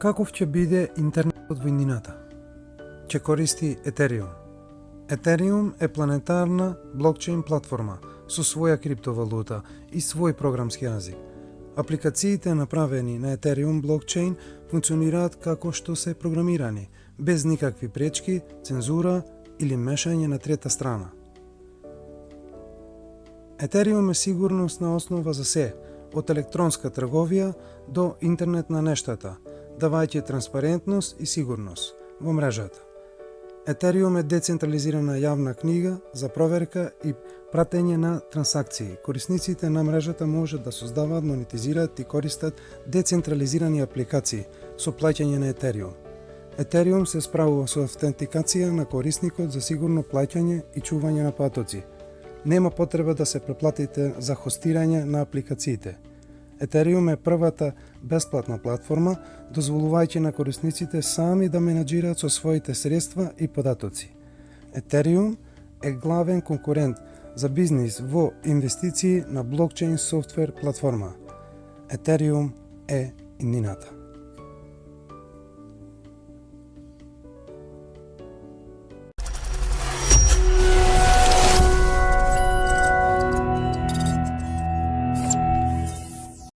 Каков ќе биде интернетот во иднината? Ќе користи Ethereum. Ethereum е планетарна блокчейн платформа со своја криптовалута и свој програмски јазик. Апликациите направени на Ethereum блокчейн функционираат како што се програмирани, без никакви пречки, цензура или мешање на трета страна. Ethereum е сигурносна основа за се, од електронска трговија до интернет на нештата, давајќи транспарентност и сигурност во мрежата. Ethereum е децентрализирана јавна книга за проверка и пратење на трансакции. Корисниците на мрежата можат да создаваат, монетизираат и користат децентрализирани апликации со плаќање на Ethereum. Ethereum се справува со автентикација на корисникот за сигурно плаќање и чување на потоци. Нема потреба да се преплатите за хостирање на апликациите. Ethereum е првата бесплатна платформа, дозволувајќи на корисниците сами да менаџираат со своите средства и податоци. Ethereum е главен конкурент за бизнис во инвестиции на блокчейн софтвер платформа. Ethereum е иднината.